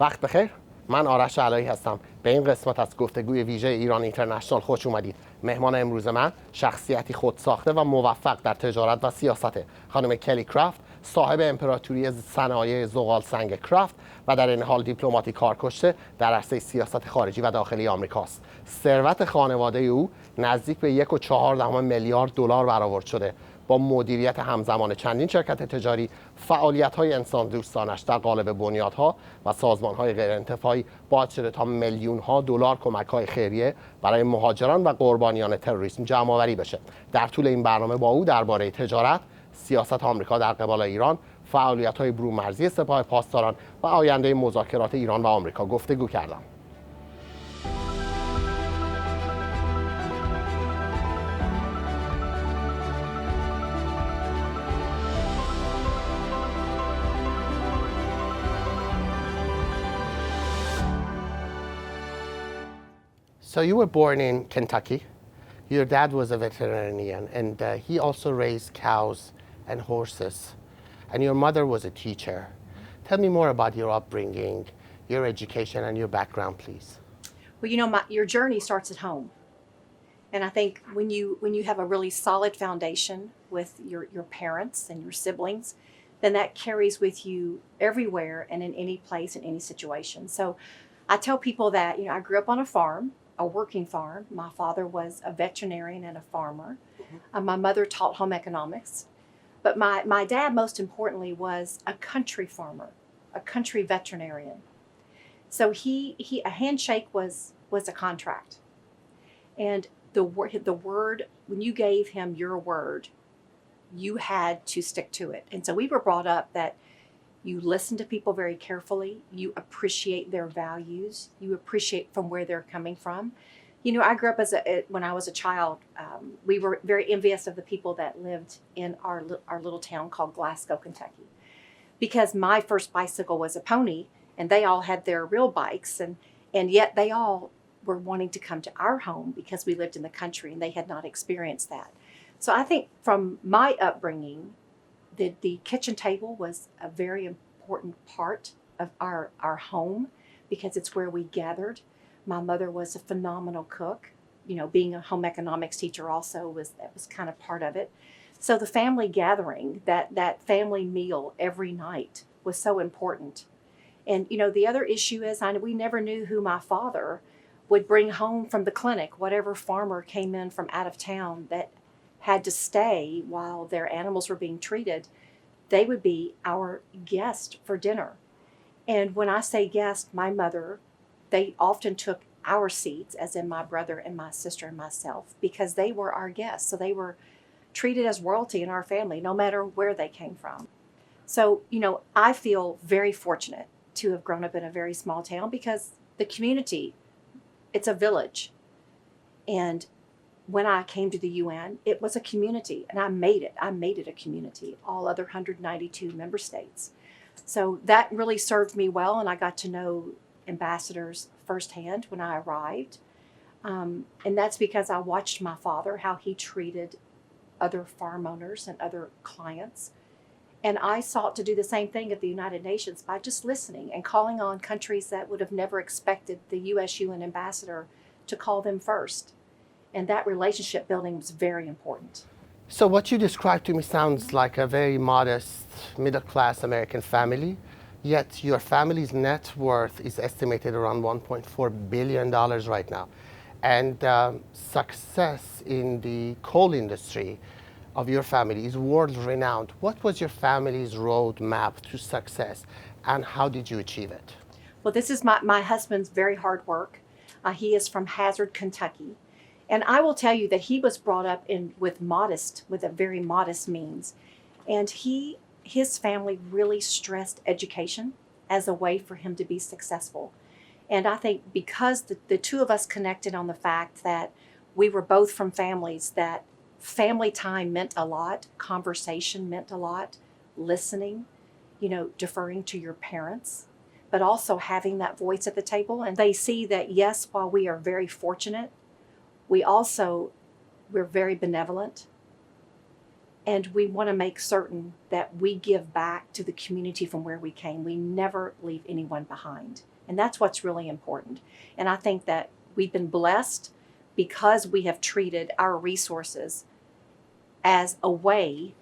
وقت بخیر. من آرش علایی هستم. به این قسمت از گفتگوی ویژه ایران اینترنشنال خوش اومدید. مهمان امروز من شخصیتی خودساخته و موفق در تجارت و سیاسته. خانم کلی کرافت، صاحب امپراتوری صنایع زغال سنگ کرافت و در این حال دیپلماتی کارکشته در عرصه سیاست خارجی و داخلی آمریکاست. ثروت خانواده او نزدیک به 1.4 میلیارد دلار برآورد شده. با مدیریت همزمان چندین شرکت تجاری، فعالیت‌های انسان دوستانش در قالب بنیادها و سازمان‌های غیرانتفاعی باعث شده تا میلیون‌ها دلار کمک‌های خیریه برای مهاجران و قربانیان تروریسم جمع‌آوری بشه. در طول این برنامه با او درباره تجارت، سیاست آمریکا در قبال ایران، فعالیت‌های برومرزی سپاه پاسداران و آینده مذاکرات ایران و آمریکا گفتگو کردم. So you were born in Kentucky. Your dad was a veterinarian, and he also raised cows and horses. And your mother was a teacher. Tell me more about your upbringing, your education, and your background, please. Well, you know, your journey starts at home. And I think when you have a really solid foundation with your parents and your siblings, then that carries with you everywhere and in any place, in any situation. So I tell people that, you know, I grew up on a farm, a working farm. My father was a veterinarian and a farmer. My mother taught home economics. But my dad, most importantly, was a country farmer, a country veterinarian. So a handshake was a contract. And the word, when you gave him your word, you had to stick to it. And so we were brought up that you listen to people very carefully, you appreciate their values, you appreciate from where they're coming from. You know, I grew up when I was a child, we were very envious of the people that lived in our little town called Glasgow, Kentucky, because my first bicycle was a pony, and they all had their real bikes, and yet they all were wanting to come to our home because we lived in the country and they had not experienced that. So I think from my upbringing, the kitchen table was a very important part of our home because it's where we gathered. My mother was a phenomenal cook. You know, being a home economics teacher also was kind of part of it. So the family gathering, that family meal every night was so important. And, you know, the other issue is we never knew who my father would bring home from the clinic, whatever farmer came in from out of town that had to stay while their animals were being treated. They would be our guest for dinner. And when I say guest, my mother, they often took our seats, as in my brother and my sister and myself, because they were our guests. So they were treated as royalty in our family, no matter where they came from. So, you know, I feel very fortunate to have grown up in a very small town because the community, it's a village. And when I came to the UN, it was a community, and I made it a community, all other 192 member states. So that really served me well, and I got to know ambassadors firsthand when I arrived. And that's because I watched my father, how he treated other farm owners and other clients. And I sought to do the same thing at the United Nations by just listening and calling on countries that would have never expected the US UN ambassador to call them first. And that relationship building was very important. So what you described to me sounds like a very modest, middle-class American family, yet your family's net worth is estimated around $1.4 billion right now. And success in the coal industry of your family is world-renowned. What was your family's roadmap to success, and how did you achieve it? Well, this is my husband's very hard work. He is from Hazard, Kentucky. And I will tell you that he was brought up with a very modest means. And his family really stressed education as a way for him to be successful. And I think because the two of us connected on the fact that we were both from families that family time meant a lot, conversation meant a lot, listening, you know, deferring to your parents, but also having that voice at the table. And they see that, yes, while we are very fortunate, we're very benevolent, And we want to make certain that we give back to the community from where we came. We never leave anyone behind. And that's what's really important. And I think that we've been blessed because we have treated our resources as a way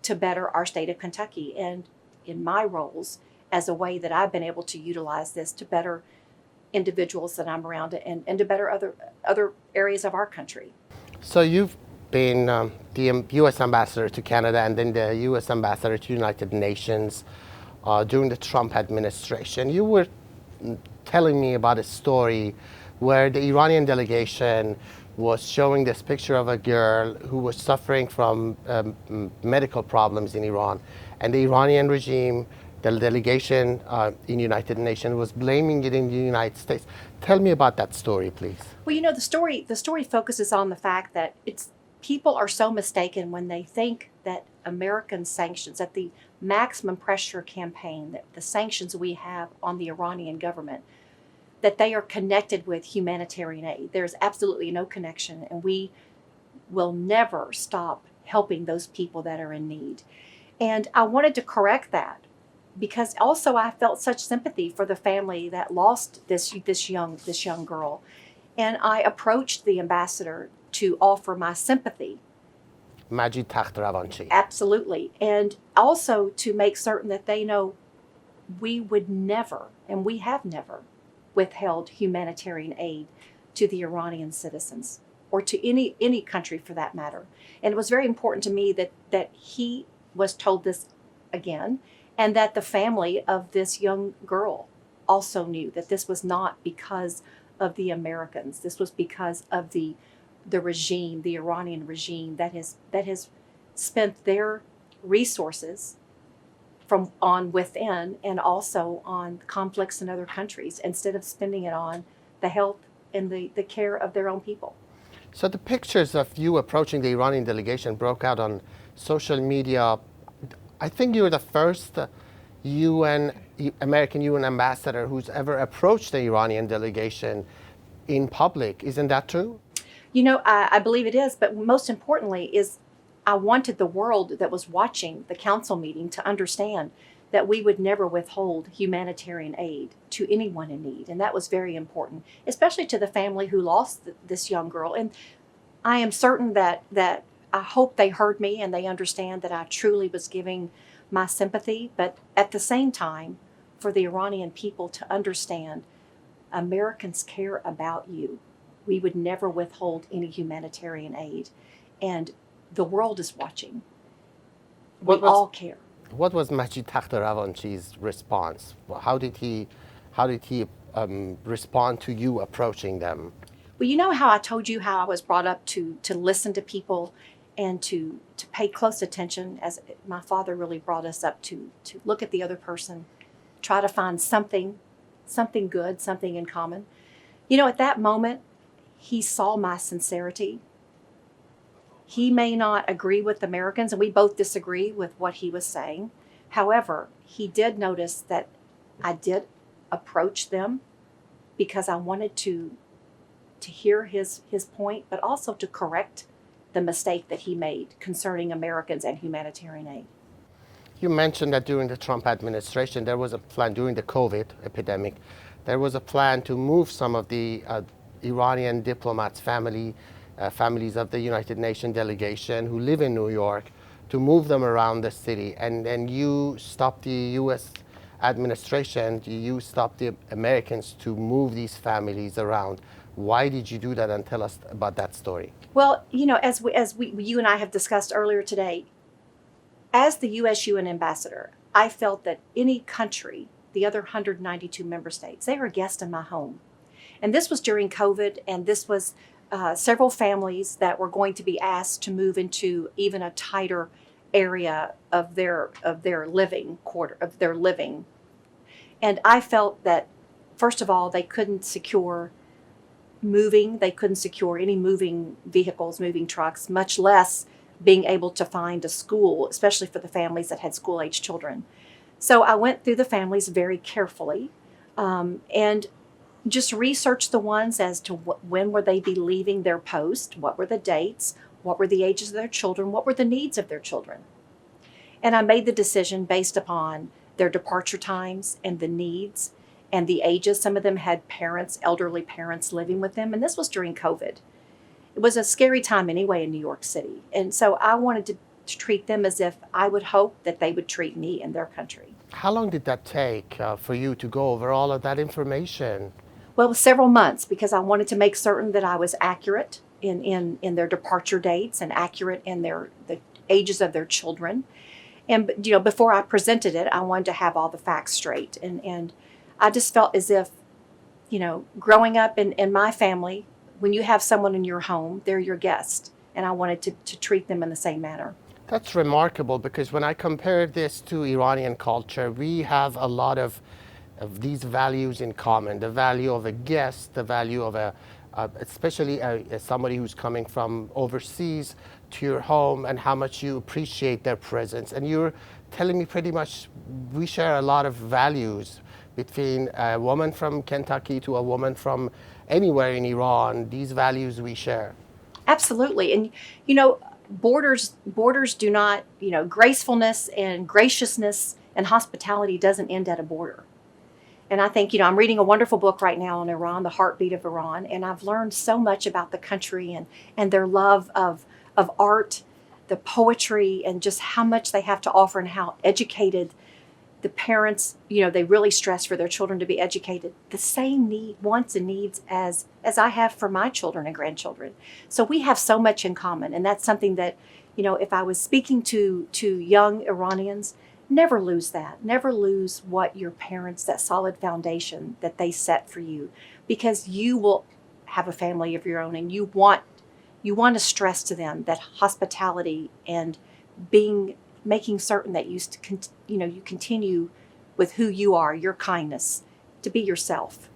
to better our state of Kentucky. And in my roles, as a way that I've been able to utilize this to better individuals that I'm around and to better other areas of our country. So you've been the U.S. ambassador to Canada and then the U.S. ambassador to United Nations during the Trump administration. You were telling me about a story where the Iranian delegation was showing this picture of a girl who was suffering from medical problems in Iran, and the Iranian regime, the delegation in United Nations, was blaming it in the United States. Tell me about that story, please. Well, you know, the story focuses on the fact that people are so mistaken when they think that American sanctions, that the maximum pressure campaign, that the sanctions we have on the Iranian government, that they are connected with humanitarian aid. There's absolutely no connection, and we will never stop helping those people that are in need. And I wanted to correct that because also I felt such sympathy for the family that lost this young girl. And I approached the ambassador to offer my sympathy. Majid Takhtravanchi. Absolutely. And also to make certain that they know we would never, and we have never, withheld humanitarian aid to the Iranian citizens or to any country for that matter. And it was very important to me that he was told this again, and that the family of this young girl also knew that this was not because of the Americans. This was because of the regime, the Iranian regime that has spent their resources from on within and also on conflicts in other countries instead of spending it on the health and the care of their own people. So the pictures of you approaching the Iranian delegation broke out on social media. I think you're the first American UN ambassador who's ever approached the Iranian delegation in public. Isn't that true? You know, I believe it is, but most importantly is I wanted the world that was watching the council meeting to understand that we would never withhold humanitarian aid to anyone in need. And that was very important, especially to the family who lost this young girl. And I am certain that I hope they heard me and they understand that I truly was giving my sympathy, but at the same time, for the Iranian people to understand Americans care about you. We would never withhold any humanitarian aid. And the world is watching. We all care. What was Majid Takhtravanchi's response? How did he respond to you approaching them? Well, you know how I told you how I was brought up to listen to people and to pay close attention, as my father really brought us up to look at the other person, try to find something good, something in common. You know, at that moment, he saw my sincerity. He may not agree with Americans, and we both disagree with what he was saying. However, he did notice that I did approach them because I wanted to hear his point, but also to correct the mistake that he made concerning Americans and humanitarian aid. You mentioned that during the Trump administration, there was a plan, during the COVID epidemic, there was a plan to move some of the Iranian diplomats' families of the United Nations delegation who live in New York, to move them around the city. And you stopped the U.S. administration, you stopped the Americans to move these families around. Why did you do that, and tell us about that story? Well, you know, as you and I have discussed earlier today, as the U.S. UN ambassador, I felt that any country, the other 192 member states, they were a guest in my home. And this was during COVID, and this was several families that were going to be asked to move into even a tighter area of their living quarter, of their living. And I felt that, first of all, they couldn't secure any moving vehicles, moving trucks, much less being able to find a school, especially for the families that had school-age children. So I went through the families very carefully and just researched the ones as to when would they be leaving their post, what were the dates, what were the ages of their children, what were the needs of their children. And I made the decision based upon their departure times and the needs and the ages. Some of them had parents, elderly parents living with them, and this was during COVID. It was a scary time anyway in New York City. And so I wanted to treat them as if I would hope that they would treat me in their country. How long did that take for you to go over all of that information? Well, several months, because I wanted to make certain that I was accurate in their departure dates and accurate in the ages of their children. And before I presented it, I wanted to have all the facts straight. And I just felt as if, growing up in my family, when you have someone in your home, they're your guest. And I wanted to treat them in the same manner. That's remarkable, because when I compare this to Iranian culture, we have a lot of these values in common. The value of a guest, the value of especially somebody who's coming from overseas to your home, and how much you appreciate their presence. And you're telling me pretty much we share a lot of values between a woman from Kentucky to a woman from anywhere in Iran. These values we share. Absolutely. And, borders do not, gracefulness and graciousness and hospitality doesn't end at a border. And I think, I'm reading a wonderful book right now on Iran, The Heartbeat of Iran, and I've learned so much about the country and their love of art, the poetry, and just how much they have to offer and how educated the parents, they really stress for their children to be educated. The same wants and needs as I have for my children and grandchildren. So we have so much in common. And that's something that, if I was speaking to young Iranians, never lose that. Never lose what your parents, that solid foundation that they set for you, because you will have a family of your own, and you want to stress to them that hospitality and making certain that you continue with who you are, your kindness, to be yourself.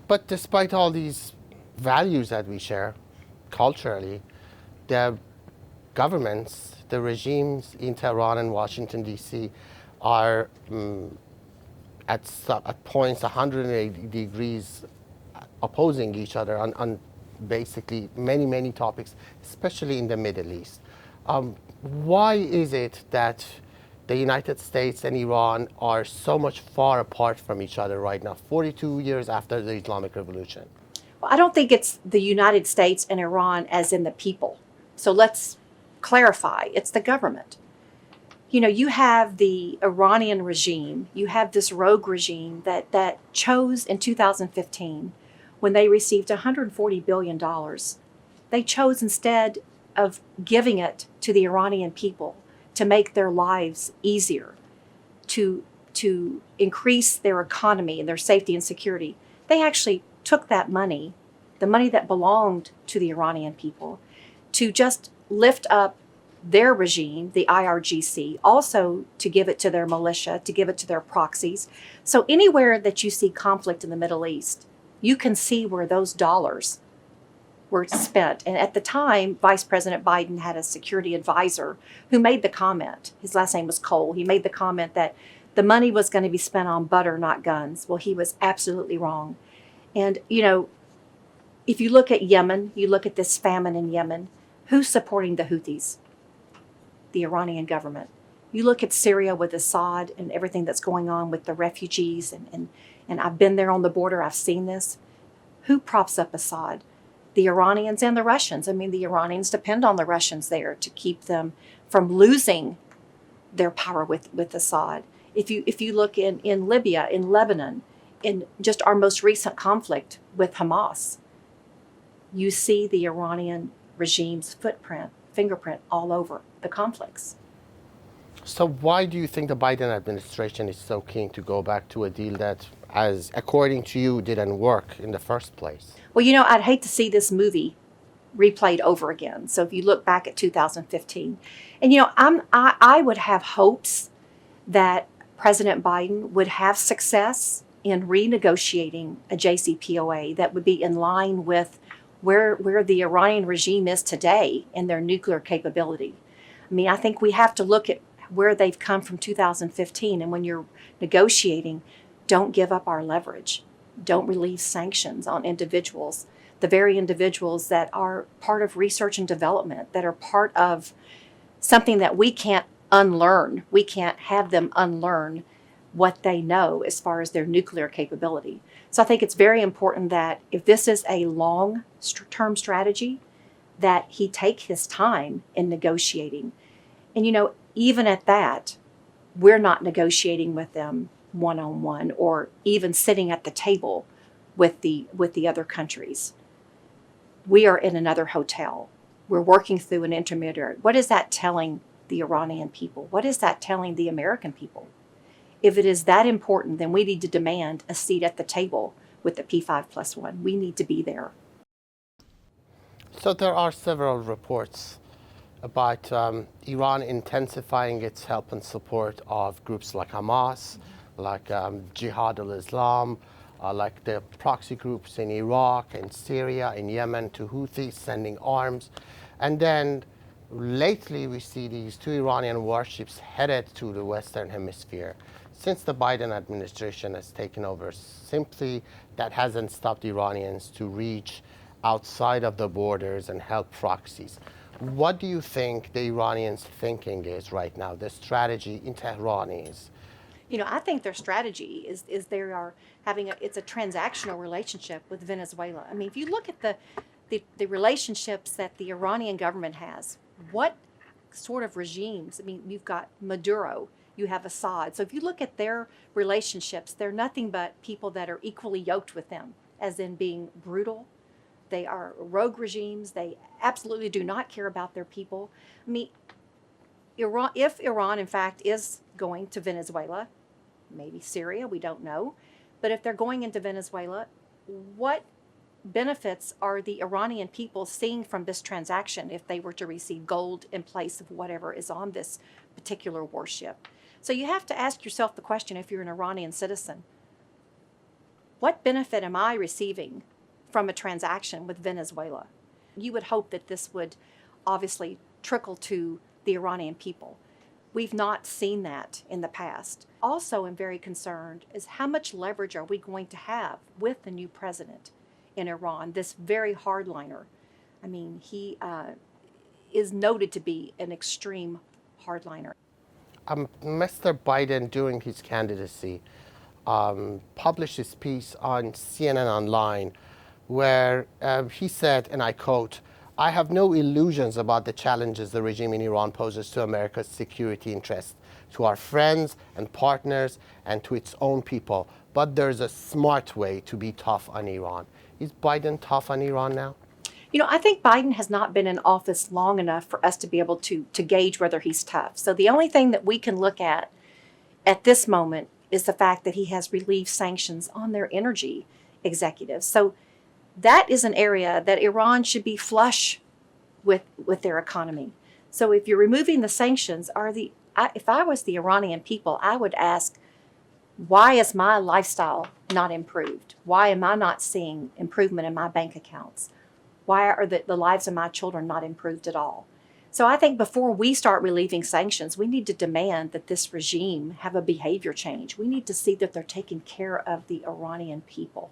But despite all these values that we share culturally, the governments, the regimes in Tehran and Washington, D.C. are at points 180 degrees opposing each other on basically many topics, especially in the Middle East. Why is it that the United States and Iran are so much far apart from each other right now, 42 years after the Islamic Revolution? Well, I don't think it's the United States and Iran as in the people. So let's clarify. It's the government. You have the Iranian regime, you have this rogue regime that chose in 2015, when they received $140 billion, they chose instead of giving it to the Iranian people to make their lives easier, to increase their economy and their safety and security. They actually took that money, the money that belonged to the Iranian people, to just lift up their regime, the IRGC, also to give it to their militia, to give it to their proxies. So anywhere that you see conflict in the Middle East, you can see where those dollars were spent. And at the time, Vice President Biden had a security advisor who made the comment. His last name was Cole. He made the comment that the money was going to be spent on butter, not guns. Well, he was absolutely wrong. And, if you look at Yemen, you look at this famine in Yemen, who's supporting the Houthis? The Iranian government. You look at Syria with Assad and everything that's going on with the refugees, and I've been there on the border, I've seen this. Who props up Assad? The Iranians and the Russians. I mean, the Iranians depend on the Russians there to keep them from losing their power with Assad. If you look in Libya, in Lebanon, in just our most recent conflict with Hamas, you see the Iranian regime's fingerprint all over the conflicts. So why do you think the Biden administration is so keen to go back to a deal that, as according to you, didn't work in the first place? Well, I'd hate to see this movie replayed over again. So if you look back at 2015, and I would have hopes that President Biden would have success in renegotiating a JCPOA that would be in line with where the Iranian regime is today in their nuclear capability. I mean, I think we have to look at where they've come from 2015, and when you're negotiating, don't give up our leverage. Don't release sanctions on individuals the very individuals that are part of research and development, that are part of something that we can't unlearn. We can't have them unlearn what they know as far as their nuclear capability. So I think it's very important that if this is a long-term strategy, that he take his time in negotiating. And even at that, we're not negotiating with them one-on-one or even sitting at the table with the other countries. We are in another hotel. We're working through an intermediary. What is that telling the Iranian people? What is that telling the American people? If it is that important, then we need to demand a seat at the table with the P5+1. We need to be there. So there are several reports about Iran intensifying its help and support of groups like Hamas, like Jihad al-Islam, like the proxy groups in Iraq, in Syria, in Yemen, to Houthis sending arms. And then lately we see these two Iranian warships headed to the Western Hemisphere. Since the Biden administration has taken over, simply that hasn't stopped Iranians to reach outside of the borders and help proxies. What do you think the Iranians' thinking is right now, the strategy in Tehran is? I think their strategy is they are having it's a transactional relationship with Venezuela. I mean, if you look at the relationships that the Iranian government has, what sort of regimes? I mean, you've got Maduro, you have Assad. So if you look at their relationships, they're nothing but people that are equally yoked with them, as in being brutal. They are rogue regimes. They absolutely do not care about their people. I mean, if Iran, in fact, is going to Venezuela, maybe Syria, we don't know, but if they're going into Venezuela, what benefits are the Iranian people seeing from this transaction if they were to receive gold in place of whatever is on this particular warship? So you have to ask yourself the question, if you're an Iranian citizen, what benefit am I receiving from a transaction with Venezuela? You would hope that this would obviously trickle to the Iranian people. We've not seen that in the past. Also, I'm very concerned is how much leverage are we going to have with the new president in Iran, this very hardliner. I mean, he is noted to be an extreme hardliner. Mr. Biden, during his candidacy, published his piece on CNN Online where he said, and I quote, "I have no illusions about the challenges the regime in Iran poses to America's security interests, to our friends and partners, and to its own people. But there's a smart way to be tough on Iran." Is Biden tough on Iran now? I think Biden has not been in office long enough for us to be able to gauge whether he's tough. So the only thing that we can look at this moment is the fact that he has relieved sanctions on their energy executives. So that is an area that Iran should be flush with their economy. So if you're removing the sanctions, if I was the Iranian people, I would ask, why is my lifestyle not improved? Why am I not seeing improvement in my bank accounts? Why are the lives of my children not improved at all? So I think before we start relieving sanctions, we need to demand that this regime have a behavior change. We need to see that they're taking care of the Iranian people,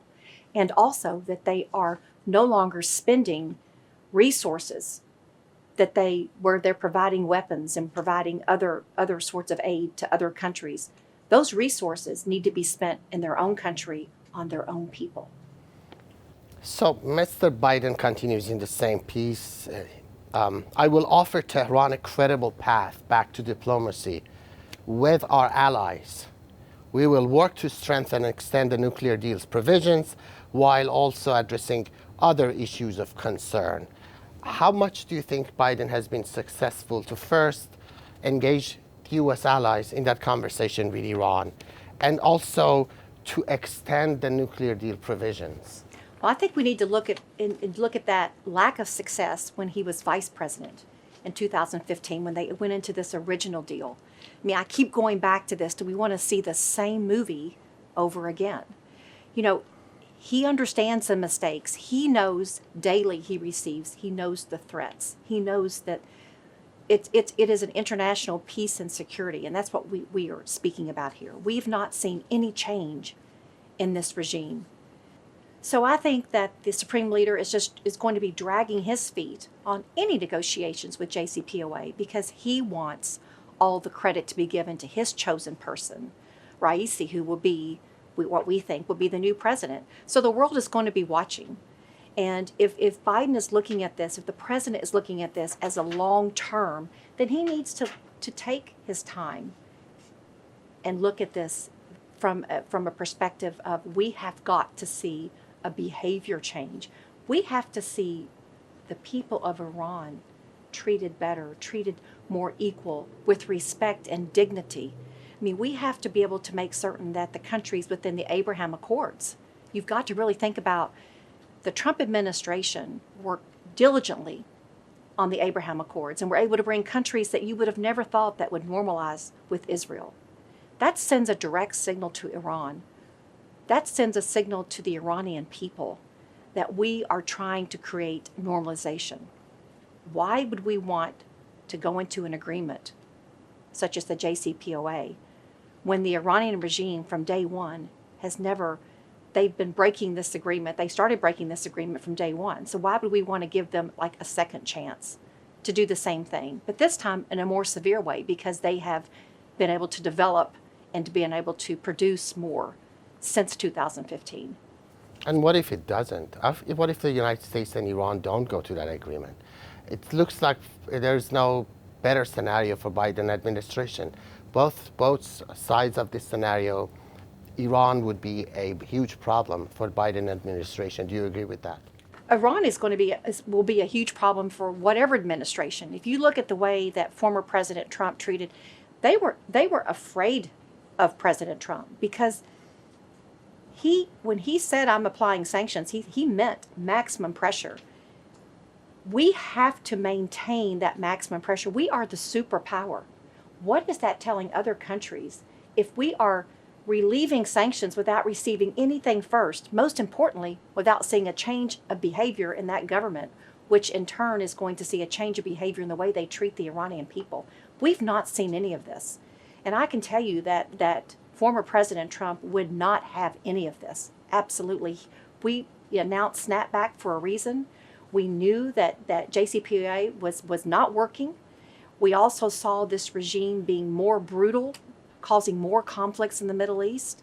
and also that they are no longer spending resources where they're providing weapons and providing other sorts of aid to other countries. Those resources need to be spent in their own country on their own people. So Mr. Biden continues in the same piece. I will offer Tehran a credible path back to diplomacy with our allies. We will work to strengthen and extend the nuclear deal's provisions while also addressing other issues of concern. How much do you think Biden has been successful to first engage U.S. allies in that conversation with Iran, and also to extend the nuclear deal provisions? Well, I think we need to look at that lack of success when he was vice president in 2015, when they went into this original deal. I mean, I keep going back to this. Do we want to see the same movie over again? He understands the mistakes. He knows daily he receives. He knows the threats. He knows that it is an international peace and security, and that's what we are speaking about here. We've not seen any change in this regime. So I think that the Supreme Leader is going to be dragging his feet on any negotiations with JCPOA because he wants all the credit to be given to his chosen person, Raisi, who will be what we think will be the new president. So the world is going to be watching. And if Biden is looking at this, if the president is looking at this as a long term, then he needs to take his time and look at this from a perspective of we have got to see a behavior change. We have to see the people of Iran treated better, treated more equal, with respect and dignity. I mean, we have to be able to make certain that the countries within the Abraham Accords, you've got to really think about the Trump administration worked diligently on the Abraham Accords and were able to bring countries that you would have never thought that would normalize with Israel. That sends a direct signal to Iran. That sends a signal to the Iranian people that we are trying to create normalization. Why would we want to go into an agreement such as the JCPOA when the Iranian regime from day one has never, they've been breaking this agreement. They started breaking this agreement from day one. So why would we want to give them like a second chance to do the same thing? But this time in a more severe way because they have been able to develop and to being able to produce more since 2015. And what if it doesn't? What if the United States and Iran don't go to that agreement? It looks like there's no better scenario for Biden administration. Both sides of this scenario, Iran would be a huge problem for Biden administration. Do you agree with that? Iran will be a huge problem for whatever administration. If you look at the way that former President Trump treated, they were afraid of President Trump because when he said I'm applying sanctions, he meant maximum pressure. We have to maintain that maximum pressure. We are the superpower. What is that telling other countries? If we are relieving sanctions without receiving anything first, most importantly, without seeing a change of behavior in that government, which in turn is going to see a change of behavior in the way they treat the Iranian people. We've not seen any of this. And I can tell you that former President Trump would not have any of this. Absolutely. We announced snapback for a reason. We knew that JCPOA was not working. We also saw this regime being more brutal, causing more conflicts in the Middle East.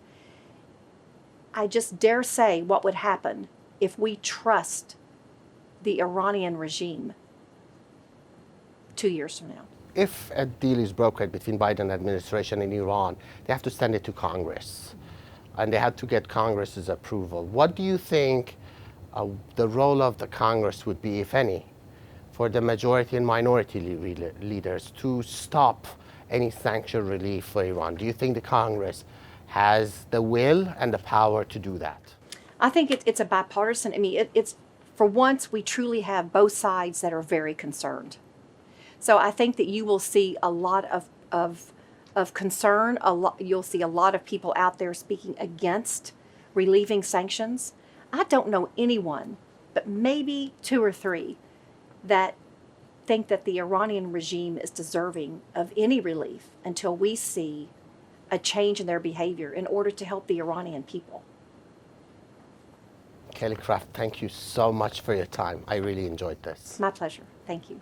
I just dare say what would happen if we trust the Iranian regime 2 years from now. If a deal is brokered between Biden administration and Iran, they have to send it to Congress, and they have to get Congress's approval. What do you think the role of the Congress would be, if any, for the majority and minority leaders to stop any sanction relief for Iran? Do you think the Congress has the will and the power to do that? I think it's a bipartisan. I mean, it's for once we truly have both sides that are very concerned. So I think that you will see a lot of concern. You'll see a lot of people out there speaking against relieving sanctions. I don't know anyone, but maybe 2 or 3, that think that the Iranian regime is deserving of any relief until we see a change in their behavior in order to help the Iranian people. Kelly Craft, thank you so much for your time. I really enjoyed this. My pleasure. Thank you.